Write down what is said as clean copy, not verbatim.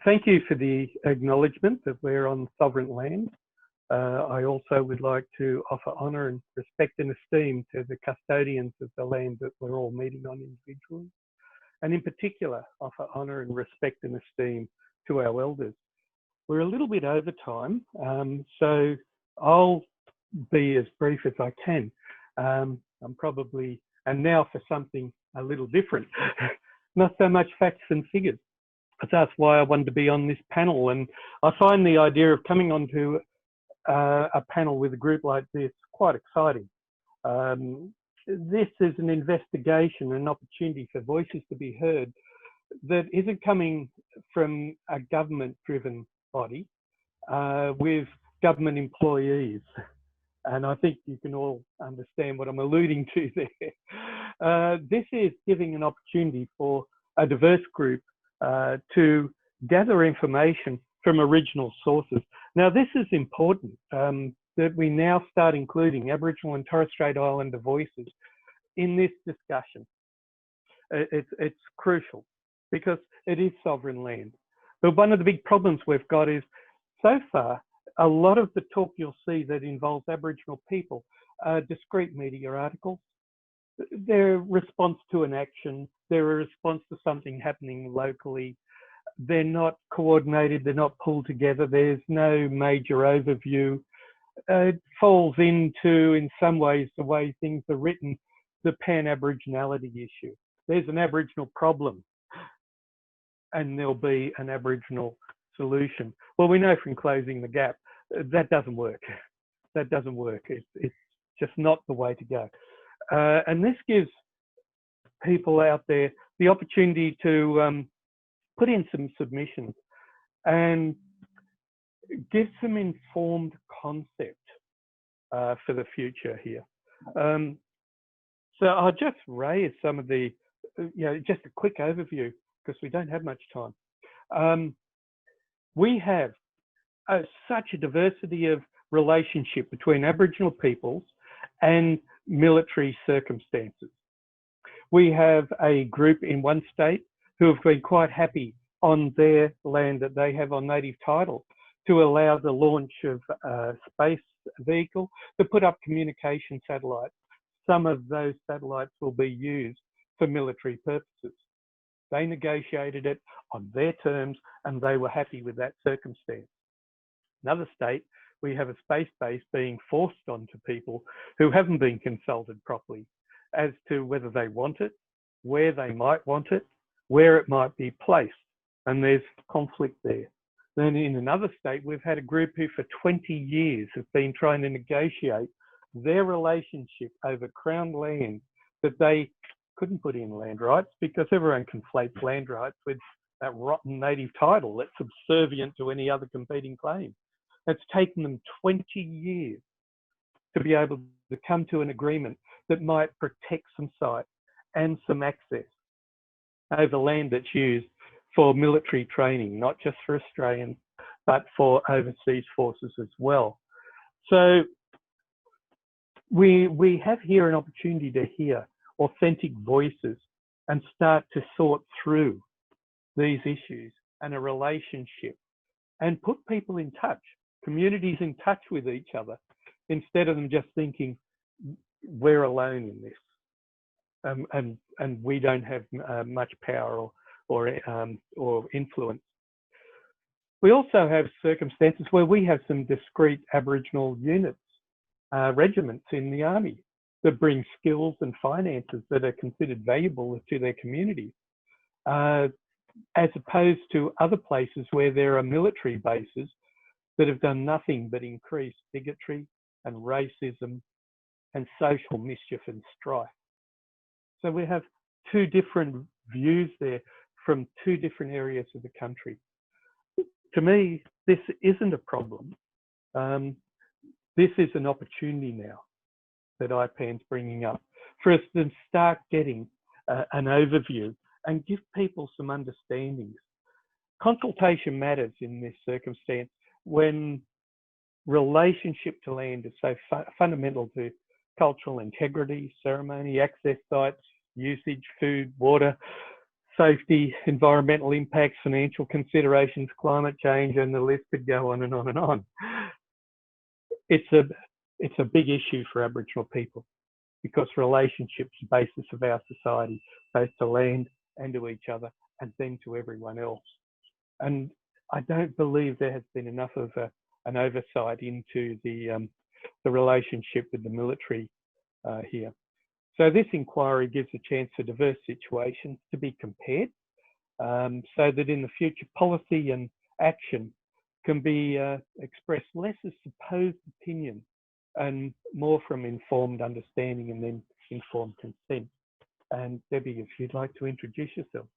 thank you for the acknowledgement that we're on sovereign land. I also would like to offer honour and respect and esteem to the custodians of the land that we're all meeting on individually, and in particular offer honour and respect and esteem to our elders. We're a little bit over time, so I'll be as brief as I can. I'm probably, and now for something a little different, not so much facts and figures. That's why I wanted to be on this panel, and I find the idea of coming onto a panel with a group like this quite exciting. This is an investigation, an opportunity for voices to be heard that isn't coming from a government-driven body with government employees. And I think you can all understand what I'm alluding to there. This is giving an opportunity for a diverse group to gather information from original sources. Now, this is important that we now start including Aboriginal and Torres Strait Islander voices in this discussion. It's crucial because it is sovereign land. But one of the big problems we've got is, so far, a lot of the talk you'll see that involves Aboriginal people are discrete media articles. They're a response to an action. They're a response to something happening locally. They're not coordinated. They're not pulled together. There's no major overview. It falls into, in some ways, the way things are written, the pan-Aboriginality issue. There's an Aboriginal problem and there'll be an Aboriginal solution. Well, we know from Closing the Gap, that doesn't work. That doesn't work. It's just not the way to go. And this gives people out there the opportunity to put in some submissions and give some informed concept for the future here. So I'll just raise some of the, just a quick overview because we don't have much time. We have such a diversity of relationship between Aboriginal peoples and military circumstances. We have a group in one state who have been quite happy on their land that they have on native title to allow the launch of a space vehicle to put up communication satellites. Some of those satellites will be used for military purposes. They negotiated it on their terms and they were happy with that circumstance. Another state, we have a space base being forced onto people who haven't been consulted properly as to whether they want it, where they might want it, where it might be placed, and there's conflict there. Then in another state, we've had a group who for 20 years have been trying to negotiate their relationship over Crown land that they couldn't put in land rights because everyone conflates land rights with that rotten native title that's subservient to any other competing claim. It's taken them 20 years to be able to come to an agreement that might protect some sites and some access over land that's used for military training, not just for Australians, but for overseas forces as well. So we have here an opportunity to hear authentic voices and start to sort through these issues and a relationship and put people in touch, communities in touch with each other, instead of them just thinking we're alone in this and we don't have much power or influence. We also have circumstances where we have some discrete Aboriginal units, regiments in the army that bring skills and finances that are considered valuable to their community, as opposed to other places where there are military bases that have done nothing but increase bigotry and racism and social mischief and strife. So we have two different views there from two different areas of the country. To me, this isn't a problem. This is an opportunity now that IPAN's bringing up for us to start getting an overview and give people some understandings. Consultation matters in this circumstance when relationship to land is so fundamental to cultural integrity, ceremony, access sites, usage, food, water, safety, environmental impacts, financial considerations, climate change, and the list could go on and on and on. It's a big issue for Aboriginal people because relationships are the basis of our society, both to land and to each other, and then to everyone else. And I don't believe there has been enough of an oversight into the relationship with the military here. So this inquiry gives a chance for diverse situations to be compared, so that in the future policy and action can be expressed less as supposed opinion and more from informed understanding and then informed consent. And Debbie, if you'd like to introduce yourself.